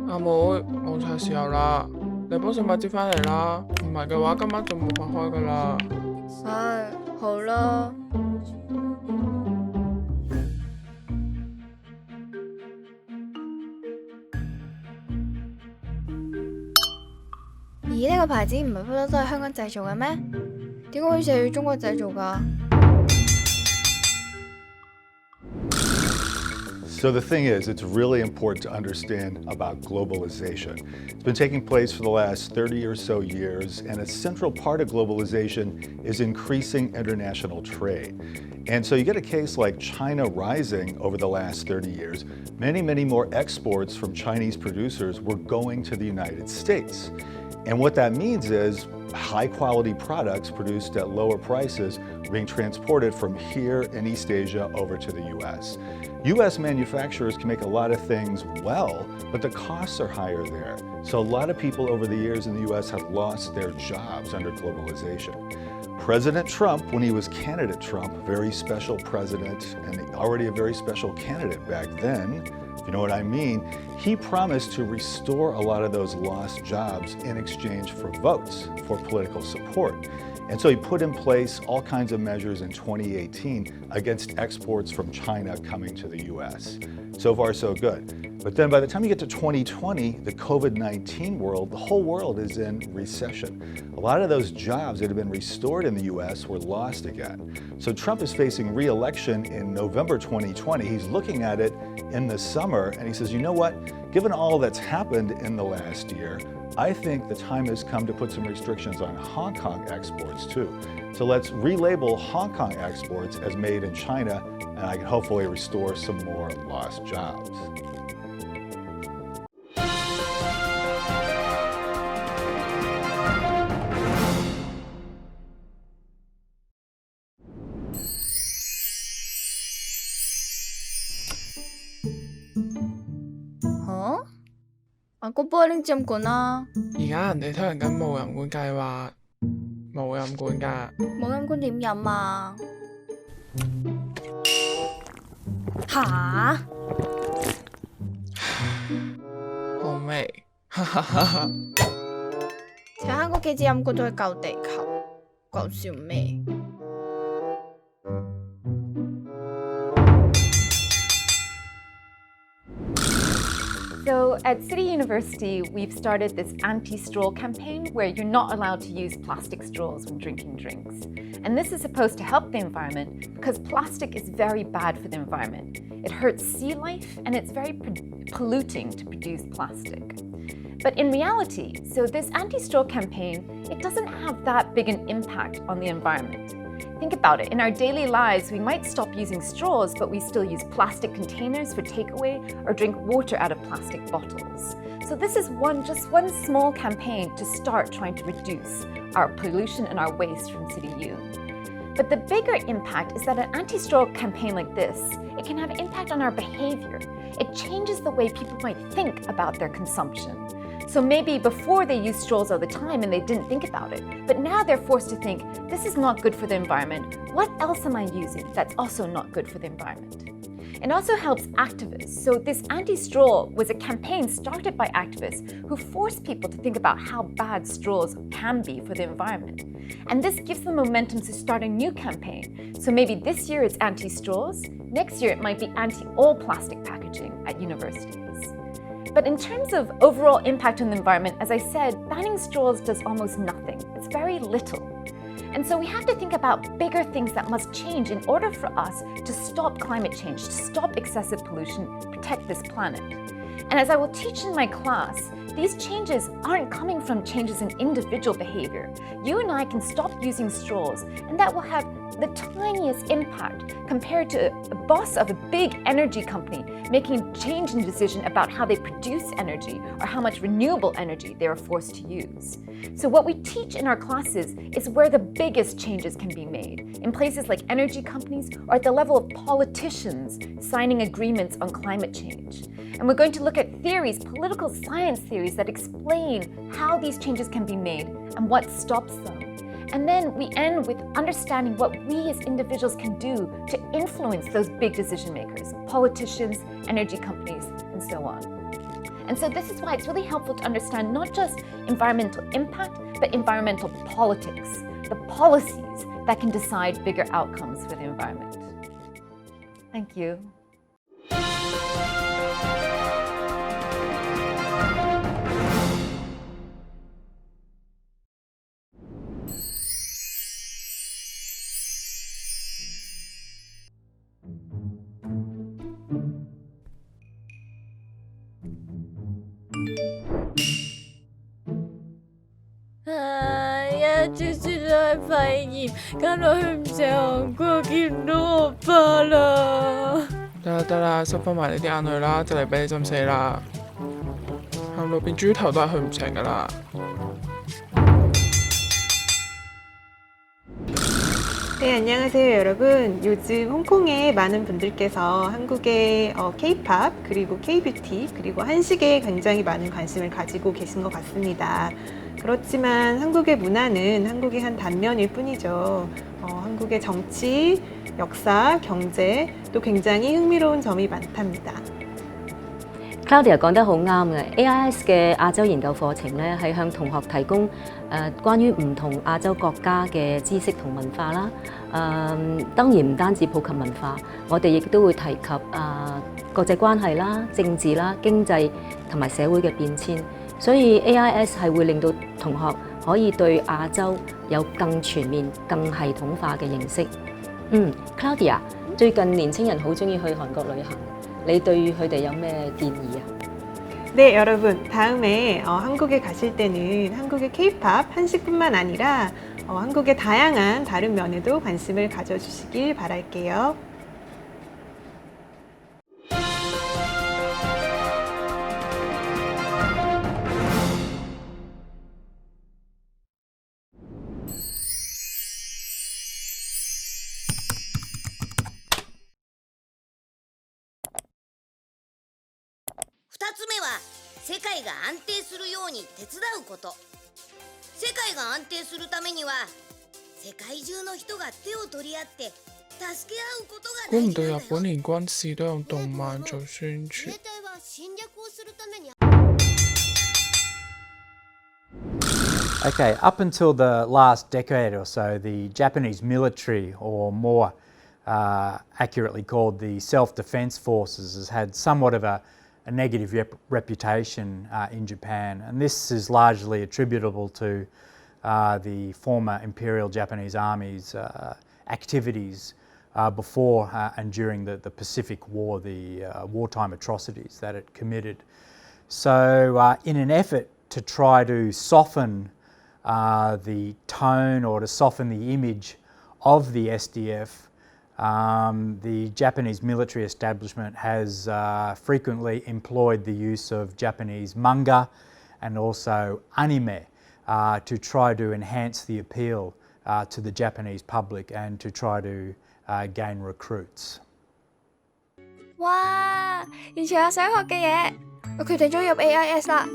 阿妹，冇晒豉油啦，你幫手買支返嚟啦，唔係嘅話今晚就冇飯開噶啦。唉，好啦。咦，呢個牌子唔係不嬲都係香港製造嘅咩？點解好似係要中國製造㗎？ So the thing is, it's really important to understand about globalization. It's been taking place for the last 30 or so years, and a central part of globalization is increasing international trade. And so you get a case like China rising over the last 30 years. Many more exports from Chinese producers were going to the United States. And what that means is high quality products produced at lower prices are being transported from here in East Asia over to the US. US manufacturers can make a lot of things well, but the costs are higher there. So a lot of people over the years in the US have lost their jobs under globalization. President Trump, when he was candidate Trump, very special president and already a very special candidate back then, if you know what I mean, he promised to restore a lot of those lost jobs in exchange for votes, for political support. And so he put in place all kinds of measures in 2018 against exports from China coming to the US. So far, so good. But then by the time you get to 2020, the COVID-19 world, the whole world is in recession. A lot of those jobs that have been restored in the US were lost again. So Trump is facing re-election in November 2020. He's looking at it in the summer and he says, you know what? Given all that's happened in the last year, I think the time has come to put some restrictions on Hong Kong exports too. So let's relabel Hong Kong exports as made in China, and I can hopefully restore some more lost jobs. Huh? 阿哥幫我拎支飲管啦。而家人哋推行緊無飲管計劃，冇飲管㗎。冇飲管點飲啊？吓？好味，請下嗰幾支飲管都係救地球，講笑咩？ So at City University, we've started this anti-straw campaign where you're not allowed to use plastic straws when drinking drinks. And this is supposed to help the environment because plastic is very bad for the environment. It hurts sea life and it's very polluting to produce plastic. But in reality, so this anti-straw campaign, it doesn't have that big an impact on the environment. Think about it, in our daily lives, we might stop using straws, but we still use plastic containers for takeaway or drink water out of plastic bottles. So this is just one small campaign to start trying to reduce our pollution and our waste from City U. But the bigger impact is that an anti-straw campaign like this, it can have an impact on our behavior. It changes the way people might think about their consumption. So maybe before they used straws all the time and they didn't think about it, but now they're forced to think, this is not good for the environment. What else am I using that's also not good for the environment? It also helps activists. So this anti-straw was a campaign started by activists who forced people to think about how bad straws can be for the environment. And this gives them momentum to start a new campaign. So maybe this year it's anti-straws, next year it might be anti-all plastic packaging at universities. But in terms of overall impact on the environment, as I said, banning straws does almost nothing. It's very little. And so we have to think about bigger things that must change in order for us to stop climate change, to stop excessive pollution, protect this planet. And as I will teach in my class, these changes aren't coming from changes in individual behavior. You and I can stop using straws, and that will have the tiniest impact compared to a boss of a big energy company making a change in decision about how they produce energy or how much renewable energy they are forced to use. So what we teach in our classes is where the biggest changes can be made, in places like energy companies or at the level of politicians signing agreements on climate change. And we're going to look at theories, political science theories that explain how these changes can be made and what stops them. And then we end with understanding what we as individuals can do to influence those big decision makers, politicians, energy companies, and so on. And so this is why it's really helpful to understand not just environmental impact, but environmental politics, the policies that can decide bigger outcomes for the environment. Thank you.一朝先咗肺炎，搞到佢唔成韓國見唔到我爸啦。得啦得啦，收翻埋你啲眼淚啦，就嚟俾你浸死啦！喊到變豬頭都係去唔成噶啦！ 네, 안녕하세요 여러분. 요즘 홍콩의 많은 분들께서 한국의 K-팝 그리고 K-뷰티 그리고 한식에 굉장히 많은 관심을 가지고 계신 것 같습니다. 그렇지만 한국의 문화는 한국의 한 단면일 뿐이죠. 한국의 정치, 역사, 경제 또 굉장히 흥미로운 점이 많답니다. Claudia 講得好啱嘅 ，AIS 嘅亞洲研究課程咧係向同學提供關於唔同亞洲國家嘅知識同文化啦。當然唔單止普及文化，我哋亦都會提及國際關係啦、政治啦、經濟同埋社會嘅變遷。所以 AIS 係會令到同學可以對亞洲有更全面、更系統化嘅認識。Claudia， 最近年輕人好中意去韓國旅行。 你對佢哋有咩建議啊？ 네, 여러분. 다음에 한국에 가실 때는 한국의 K-팝, 한식뿐만 아니라 한국의 다양한 다른 면에도 관심을 가져주시길 바랄게요.估唔到日本連軍事都用動漫做宣傳。Okay, up until the last decade or so, the Japanese military, or more accurately called the self-defense forces, has had somewhat of a negative reputation in Japan, and this is largely attributable to the former Imperial Japanese Army's activities before and during the Pacific War, the wartime atrocities that it committed. So in an effort to try to soften the tone or to soften the image of the SDF, the Japanese military establishment has frequently employed the use of Japanese manga and also anime to try to enhance the appeal to the Japanese public and to try to gain recruits. 哇！完全我想學嘅嘢，我決定咗入 AIS 啦。